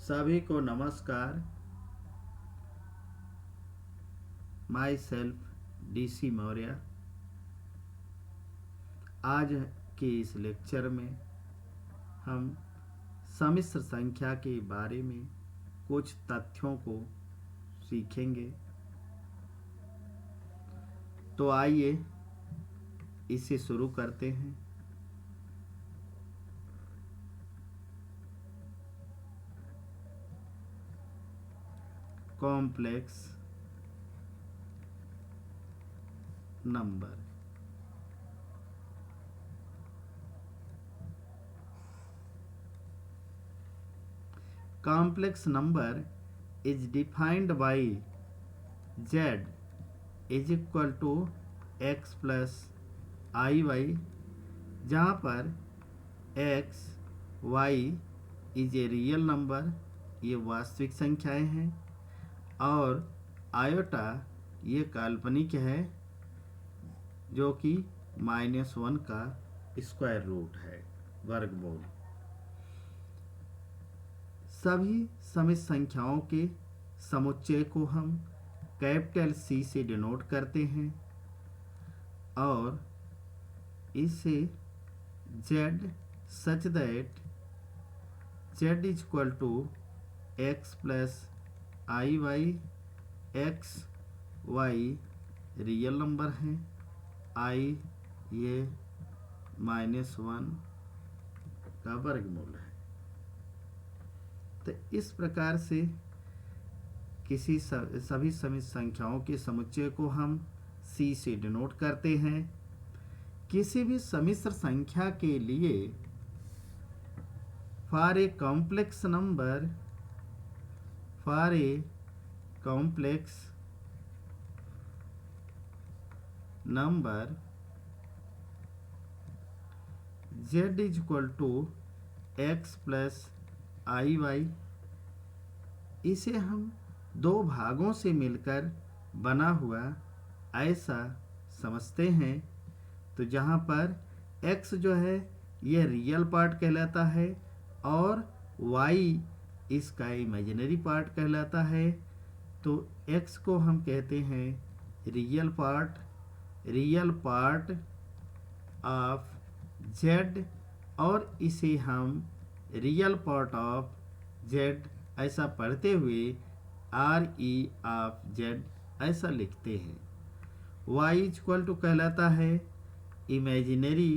सभी को नमस्कार। My self DC Maurya. आज के इस लेक्चर में हम सम्मिश्र संख्या के बारे में कुछ तथ्यों को सीखेंगे। तो आइए इसे शुरू करते हैं। Complex number. Complex number is defined by z is equal to x plus iy, जहाँ पर x, y is a real number, ये वास्तविक संख्याएं हैं, और आयोटा ये काल्पनिक है जो कि -1 का स्क्वायर रूट है, वर्गमूल। सभी सम्मिश्र संख्याओं के समुच्चय को हम कैपिटल C से डिनोट करते हैं और इसे z such that z is equal to x plus iy, x y real number हैं, i ये -1 का वर्गमूल है। तो इस प्रकार से किसी सभी सम्मिश्र संख्याओं के समुच्चय को हम C से डिनोट करते हैं। किसी भी सम्मिश्र संख्या के लिए for a complex number z is equal to x plus iy, इसे हम दो भागों से मिलकर बना हुआ ऐसा समझते हैं। तो जहाँ पर x जो है यह रियल पार्ट कहलाता है और y इसका इमेजिनरी पार्ट कहलाता है। तो x को हम कहते हैं रियल पार्ट ऑफ z, और इसे हम रियल पार्ट ऑफ z ऐसा पढ़ते हुए RE ऑफ z ऐसा लिखते हैं। y इक्वल टू कहलाता है इमेजिनरी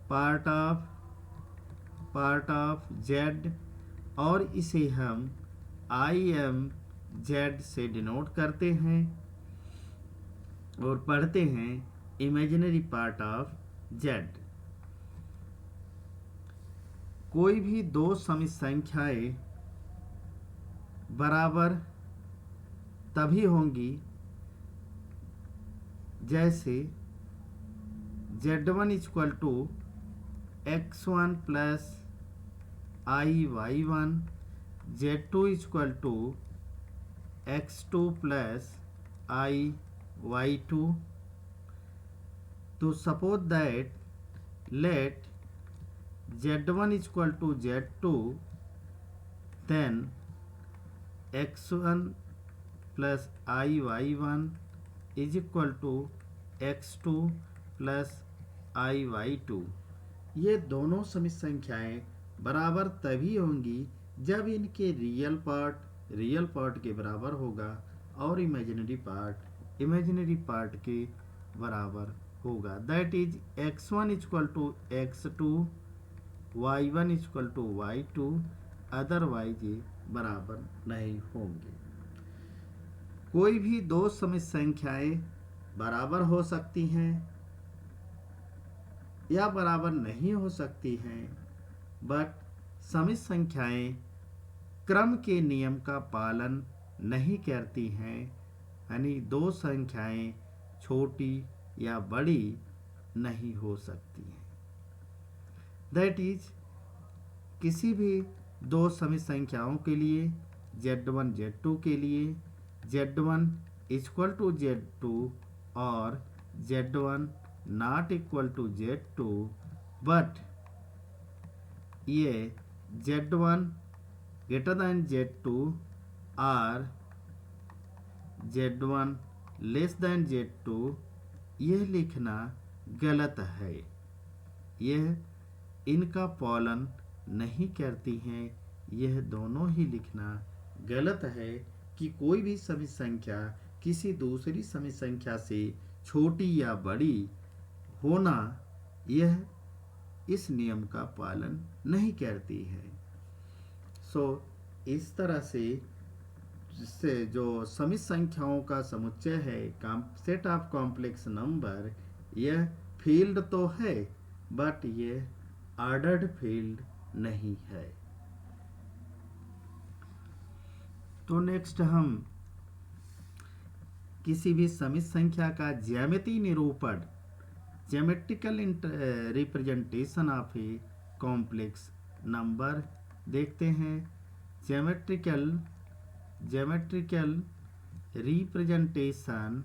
पार्ट ऑफ z, और इसे हम IMZ से डिनोट करते हैं और पढ़ते हैं इमेजिनरी पार्ट ऑफ z। कोई भी दो सम्मिश्र संख्याएं बराबर तभी होंगी जैसे z1 equal to x1 plus iy1, z2 equal to x2 plus iy2। तो suppose that let z1 equal to z2, then x1 plus iy1 is equal to x2 plus iy2। ये दोनों सम्मिश्र संख्याएं बराबर तभी होंगी जब इनके रियल पार्ट के बराबर होगा और इमेजिनरी पार्ट के बराबर होगा। That is x1 equal to x2, y1 equal to y2, otherwise ये बराबर नहीं होंगे। कोई भी दो सम्मिश्र संख्याएं बराबर हो सकती हैं या बराबर नहीं हो सकती हैं, बट सम्मिश्र संख्याएं क्रम के नियम का पालन नहीं करती हैं, यानी दो संख्याएं छोटी या बड़ी नहीं हो सकती हैं। दैट इज किसी भी दो सम्मिश्र संख्याओं के लिए z1 z2 के लिए z1 इक्वल टू z2 और z1 not equal to z2, but ये Z1 ग्रेटर दैन Z2 और Z1 लेस दैन Z2 यह लिखना गलत है। यह इनका पालन नहीं करती हैं। यह दोनों ही लिखना गलत है कि कोई भी समित संख्या किसी दूसरी समित संख्या से छोटी या बड़ी होना, यह इस नियम का पालन नहीं करती है। इस तरह से जो समित संख्याओं का समुच्चय है, सेट ऑफ कॉम्प्लेक्स नंबर, यह फील्ड तो है बट यह ऑर्डर्ड फील्ड नहीं है। तो नेक्स्ट हम किसी भी समित संख्या का ज्यामितीय निरूपण, geometrical representation of a complex number देखते हैं। ज्योमेट्रिकल रिप्रेजेंटेशन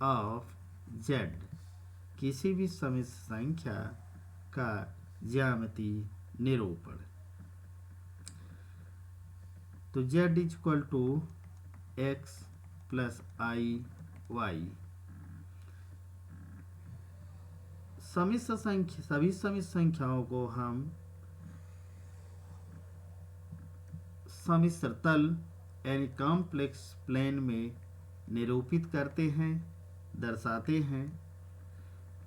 ऑफ जेड, किसी भी समित संख्या का ज्यामितीय निरूपण। तो z equal to x plus i y, सभी समित संख्याओं को हम सम्मिश्र तल यानी कॉम्प्लेक्स प्लेन में निरूपित करते हैं, दर्शाते हैं,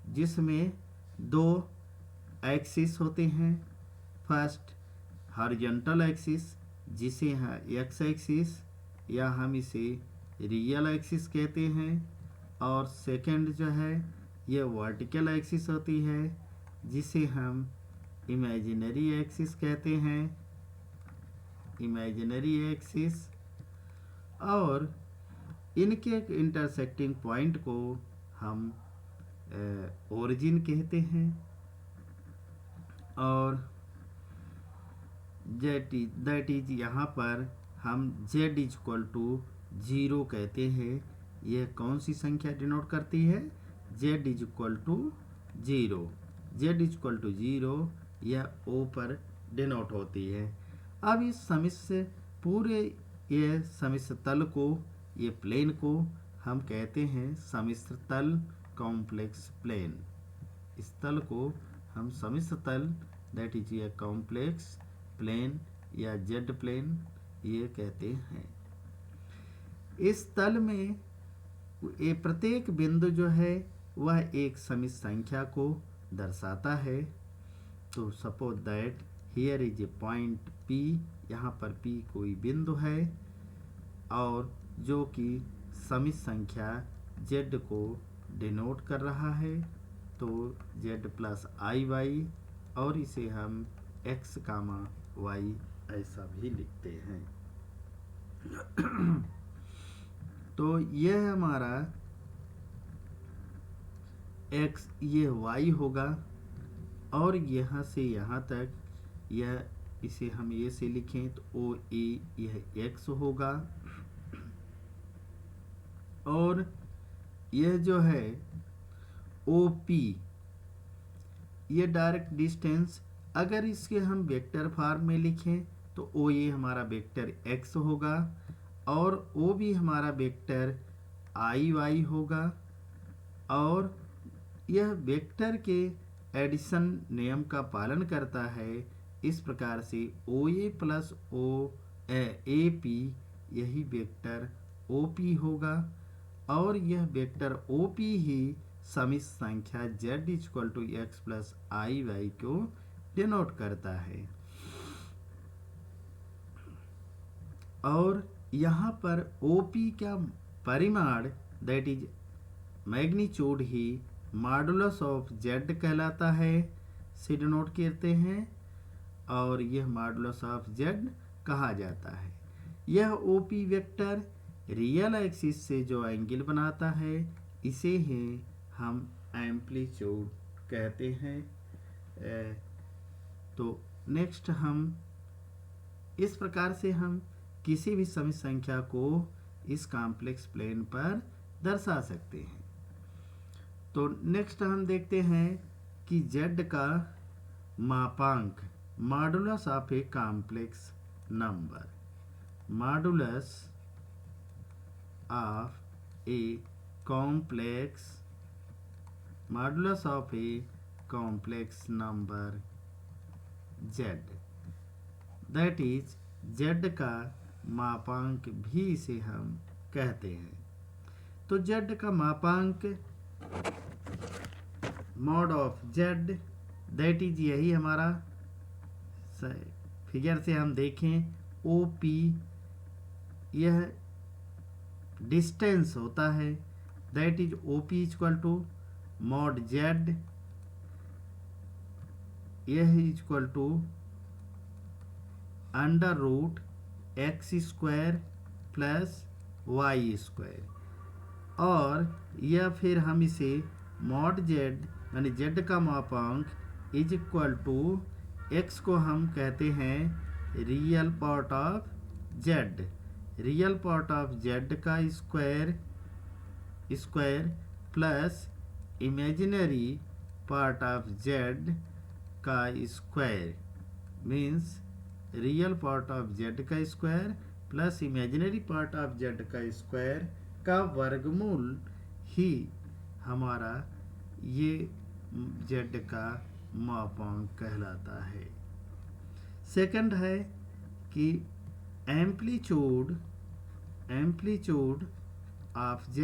जिसमें दो एक्सिस होते हैं। फर्स्ट हॉरिजॉन्टल एक्सिस, जिसे है एक्स एक्सिस या हम इसे रियल एक्सिस कहते हैं, और सेकंड जो है ये वर्टिकल एक्सिस होती है, जिसे हम इमेजिनरी एक्सिस कहते हैं, इमेजिनरी एक्सिस। और इनके इंटरसेक्टिंग पॉइंट को हम ओरिजिन कहते हैं। और दैट इज यहाँ पर हम z इक्वल टू 0 कहते हैं। यह कौन सी संख्या डिनोट करती है? z equal to 0, z equal to 0 यह O पर डिनोट होती है। अब इस सम्मिश्र पूरे ये सम्मिश्र तल को, ये प्लेन को हम कहते हैं सम्मिश्र तल, कॉम्प्लेक्स प्लेन। इस तल को हम सम्मिश्र तल, that is a complex plane या जेड प्लेन ये कहते हैं। इस तल में ये प्रत्येक बिंदु जो है वह एक समित संख्या को दर्शाता है। तो suppose that here is a point P, यहाँ पर P कोई बिंदु है और जो कि समित संख्या Z को डिनोट कर रहा है। तो Z प्लस आई वाई, और इसे हम x कामा y ऐसा भी लिखते हैं। तो यह हमारा x, ये y होगा, और यहाँ से यहाँ तक यह, इसे हम ये से लिखें तो OA यह x होगा, और यह जो है OP ये डायरेक्ट डिस्टेंस, अगर इसके हम वेक्टर फॉर्म में लिखें तो OA हमारा वेक्टर x होगा और OB हमारा वेक्टर IY होगा। और यह वेक्टर के एडिशन नियम का पालन करता है। इस प्रकार से OA प्लस AP यही वेक्टर OP होगा, और यह वेक्टर OP ही समित संख्या Z equal to x plus i y को डिनोट करता है। और यहाँ पर OP का परिमाण, दैट इज मैग्नीट्यूड, ही मॉडुलस ऑफ Z कहलाता है, से डिनोट करते हैं, और यह मॉडुलस ऑफ Z कहा जाता है। यह OP वेक्टर रियल एक्सिस से जो एंगल बनाता है इसे ही हम एम्पलीट्यूड कहते हैं। तो नेक्स्ट हम इस प्रकार से हम किसी भी समित संख्या को इस कॉम्प्लेक्स प्लेन पर दर्शा सकते हैं। तो नेक्स्ट हम देखते हैं कि z का मापांक, modulus of a complex number, modulus of a complex, modulus of a complex number z, that is z का मापांक भी इसे हम कहते हैं। तो z का मापांक mod of z, that is यही हमारा फिगर से हम देखें OP, यह डिस्टेंस होता है, that is OP equal to mod z, यह equal to under root x square plus y square, और यह फिर हम इसे मॉड z यानी z का मापांक इज इक्वल टू x को हम कहते हैं real part of z, real part of z का square plus imaginary part of z का square, means real part of z का square plus imaginary part of z का स्क्वायर का वर्गमूल ही हमारा ये z का मापांक कहलाता है। सेकंड है कि amplitude of z,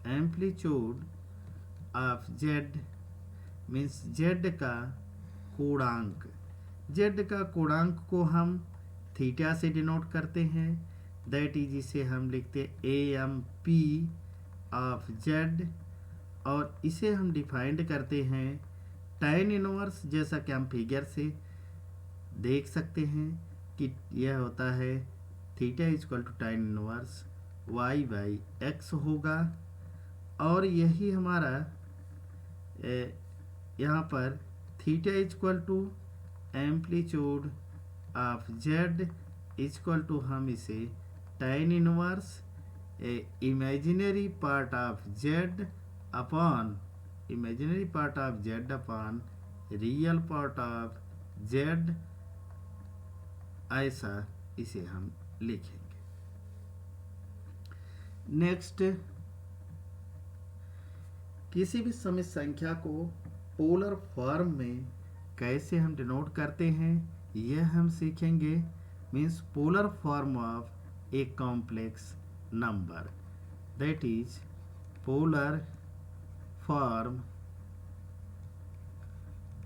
amplitude of z means z का कोणांक, z का कोणांक को हम थीटा से डिनोट करते हैं, दैट इज इसे हम लिखते AMP ऑफ z, और इसे हम डिफाइंड करते हैं tan इनवर्स, जैसा कि हम फिगर से देख सकते हैं कि यह होता है theta equal to tan inverse y by x होगा, और यही हमारा यहाँ पर theta equal to amplitude of z equal to हम इसे tan inverse imaginary part of z upon real part of z, ऐसा इसे हम लिखेंगे। नेक्स्ट, किसी भी समित संख्या को पोलर फॉर्म में कैसे हम डिनोट करते हैं यह हम सीखेंगे, means polar form of a complex number, that is polar form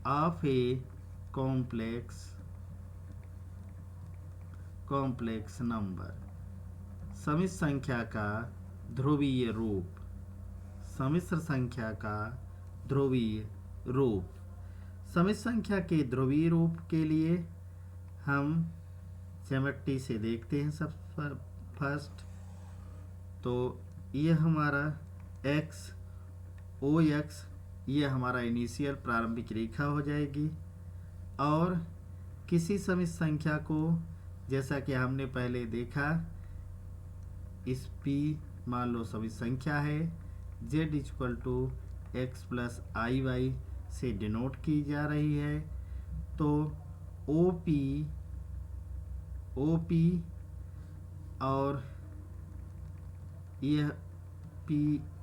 of a complex number, समित संख्या का ध्रुवीय रूप, सम्मिश्र संख्या का ध्रुवीय रूप। समित संख्या के ध्रुवीय रूप के लिए हम ज्योमेट्री से देखते हैं सब फर्स्ट, तो ये हमारा x OX ये हमारा इनिशियल प्रारंभिक रेखा हो जाएगी, और किसी समित संख्या को जैसा कि हमने पहले देखा, इस P मान लो समित संख्या है, Z equal to x plus IY से डिनोट की जा रही है, तो OP और यह P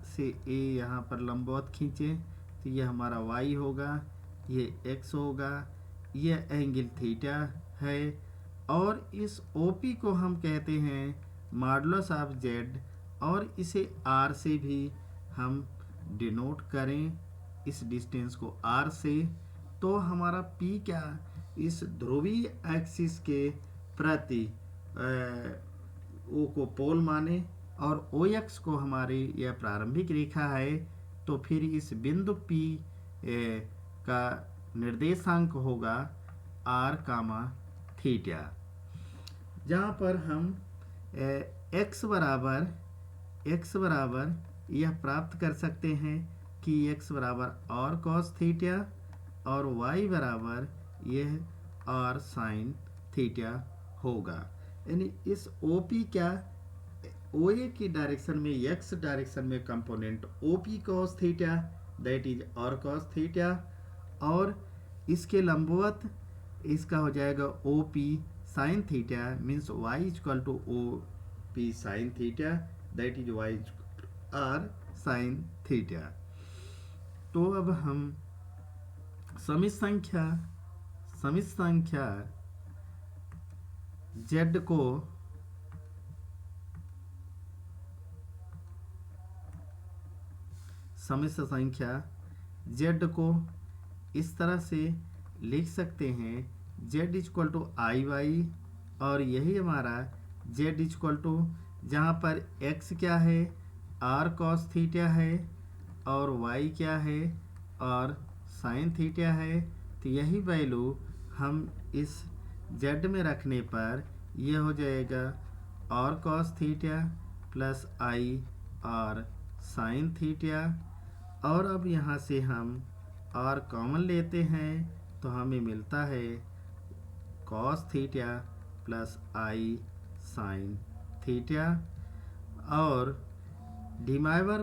से A यहाँ पर लंबवत खींचे तो यह हमारा y होगा, ये x होगा, यह एंगल थीटा है, और इस OP को हम कहते हैं मॉडुलस ऑफ z, और इसे r से भी हम डिनोट करें, इस डिस्टेंस को r से, तो हमारा P क्या इस ध्रुवीय एक्सिस के प्रति O को पोल माने, और OX को हमारी यह प्रारंभिक रेखा है, तो फिर इस बिंदु P का निर्देशांक होगा r कामा थीटा, जहाँ पर हम x बराबर यह प्राप्त कर सकते हैं कि x बराबर r cos थीटा और y बराबर यह r sin थीटा होगा, यानी इस OP क्या ओ ए की डायरेक्शन में एक्स डायरेक्शन में component O P cos theta that is और कॉस थीटा, और इसके लंबवत इसका हो जाएगा O P sine theta, means y equal to O P sine theta that is y r sine theta. तो अब हम समित संख्या z को समित संख्या z को इस तरह से लिख सकते हैं, z equal to i y, और यही हमारा z इक्वल टू जहाँ पर x क्या है r cos थीटा है और y क्या है और साइन थीटा है। तो यही वैल्यू हम इस z में रखने पर यह हो जाएगा r cos theta plus i और साइन थीटा, और अब यहाँ से हम r कॉमन लेते हैं तो हमें मिलता है cos theta plus i sine theta. और डिमाइवर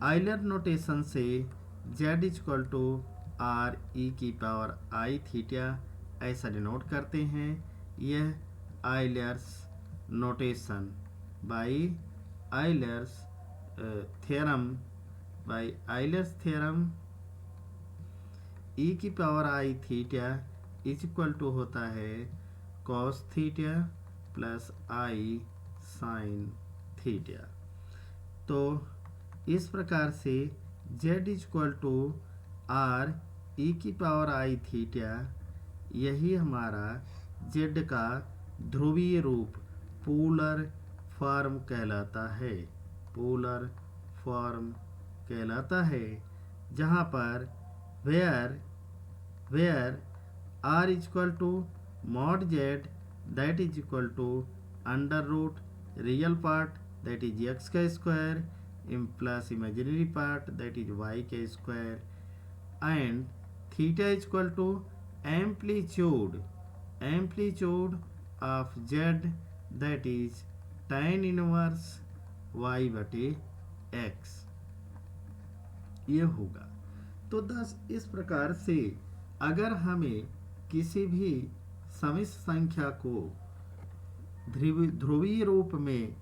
आइलर नोटेशन से z equal to r e की पावर आई थीटा ऐसा डिनोट करते हैं। यह Euler's notation by Euler's theorem e की power i theta is equal to होता है cos theta plus i sine theta. तो इस प्रकार से z equal to r e की पावर आई थीटा यही हमारा z का ध्रुवीय रूप पोलर फॉर्म कहलाता है, पोलर फॉर्म कहलाता है, जहाँ पर where r equal to mod z that is equal to under root real part that is x का square plus imaginary part that is y का square and theta equal to amplitude of z that is tan inverse y बटे x ये होगा। तो 10 इस प्रकार से अगर हमें किसी भी समित संख्या को ध्रुवीय रूप में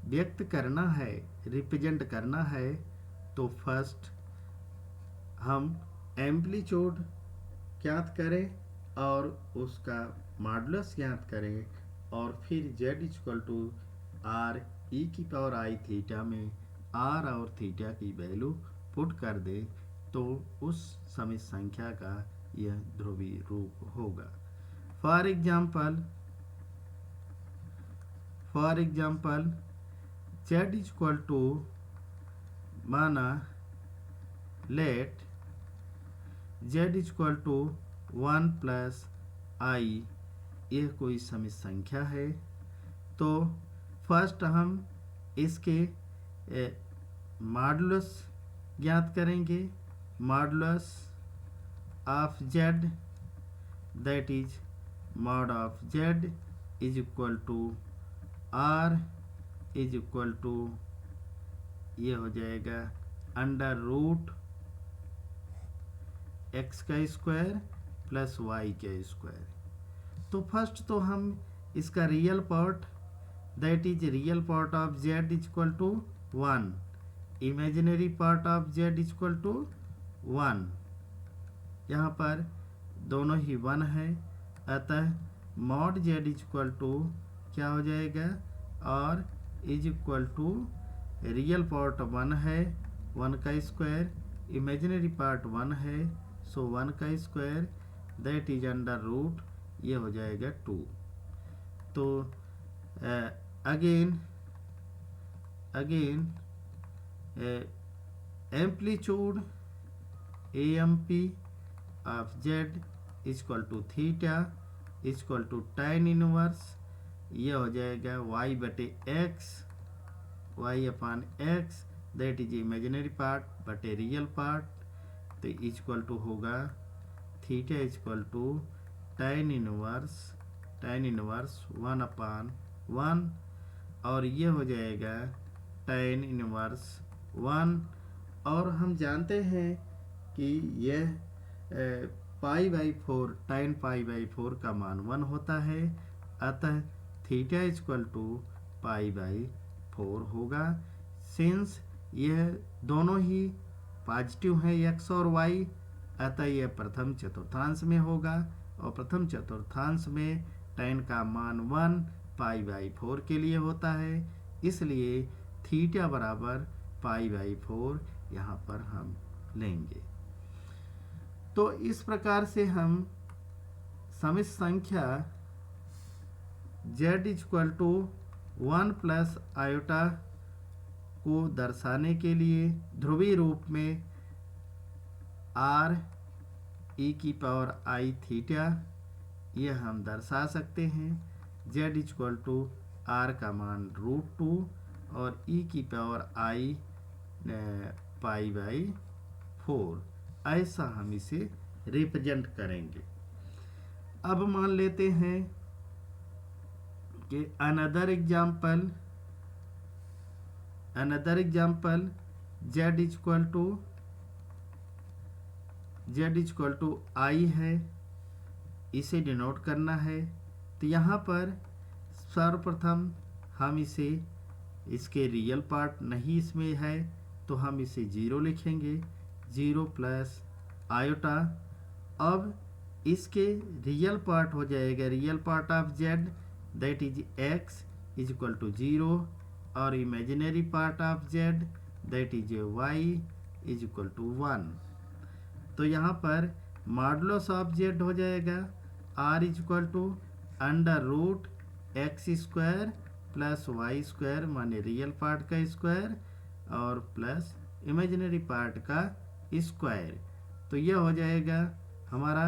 व्यक्त करना है, रिप्रेजेंट करना है, तो फर्स्ट हम एम्पलीट्यूड ज्ञात करें और उसका मॉडुलस ज्ञात करें, और फिर z equal to r e की पावर आई थीटा में r और थीटा की वैल्यू पुट कर दें तो उस समित संख्या का यह ध्रुवीय रूप होगा। For example z equal to माना let z equal to 1 plus i, यह कोई समित संख्या है। तो फर्स्ट हम इसके मॉडुलस ज्ञात करेंगे, modulus of z that is mod of z is equal to r is equal to ये हो जाएगा अंडर रूट x का स्क्वायर प्लस y का स्क्वायर। तो फर्स्ट तो हम इसका real part that is real part of z equal to 1, imaginary part of z equal to 1, यहाँ पर दोनों ही 1 है, अतः मॉड z इक्वल टू क्या हो जाएगा और is equal to real part 1 है 1 का स्क्वायर, इमेजिनरी पार्ट 1 है सो 1 का square that is under root ये हो जाएगा 2। तो again amplitude AMP of z equal to theta equal to tan inverse ये हो जाएगा y बटे x, y upon x that is imaginary part बटे रियल पार्ट, तो इक्वल टू होगा theta equal to tan inverse 1 upon 1 और ये हो जाएगा tan इनवर्स 1। और हम जानते हैं कि यह π/4 tan π/4 का मान 1 होता है, अतः थीटा इक्वल टू π/4 होगा। सिंस यह दोनों ही पॉजिटिव हैं x और y, अतः यह प्रथम चतुर्थांश में होगा और प्रथम चतुर्थांश में tan का मान 1 π/4 के लिए होता है, इसलिए थीटा बराबर π/4 यहाँ पर हम लेंगे। तो इस प्रकार से हम समित संख्या z equal to 1 plus iota को दर्शाने के लिए ध्रुवीय रूप में r e की पावर i थीटा यह हम दर्शा सकते हैं। z इक्वल टू r का मान √2 और e की पावर i π/4, ऐसा हम इसे रिप्रेजेंट करेंगे। अब मान लेते हैं कि another example z equal to i है, इसे डिनोट करना है। तो यहाँ पर सर्वप्रथम हम इसके रियल पार्ट नहीं इसमें है, तो हम इसे 0 लिखेंगे, 0 प्लस आयोटा। अब इसके रियल पार्ट हो जाएगा, real part of z that is x is equal to 0 और imaginary part of z that is y is equal to 1। तो यहाँ पर मॉडुलस ऑफ z हो जाएगा r is equal to √x² plus y² माने real part का square और plus imaginary part का स्क्वायर। तो यह हो जाएगा हमारा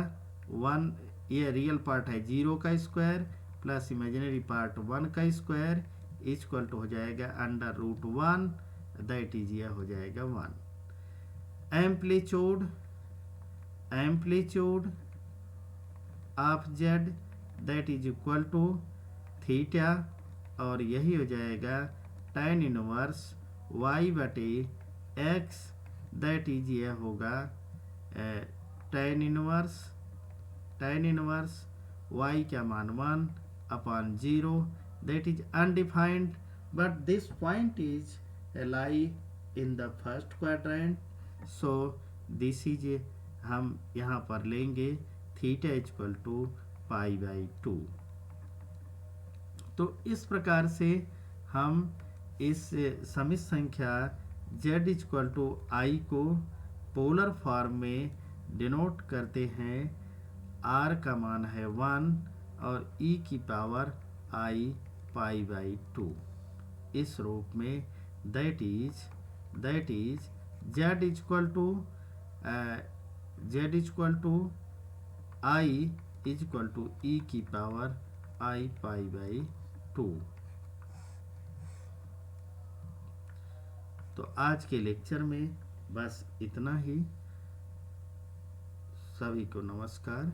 1, ये रियल पार्ट है 0 का स्क्वायर प्लस इमेजिनरी पार्ट 1 का स्क्वायर इक्वल टू हो जाएगा √1 दैट इज यह हो जाएगा 1। Amplitude of z that is equal to theta और यही हो जाएगा tan inverse y/x that is यह होगा tan इनवर्स y का मान 1/0 that is undefined, but this point is lie in the first quadrant, so this is हम यहाँ पर लेंगे थीटा इक्वल टू π/2। तो इस प्रकार से हम इस समित संख्या z इक्वल टू i को पोलर फॉर्म में डिनोट करते हैं। r का मान है 1 और e की पावर i π/2 इस रूप में, that is z equal to i is equal to e की पावर i π/2। तो आज के लेक्चर में बस इतना ही। सभी को नमस्कार।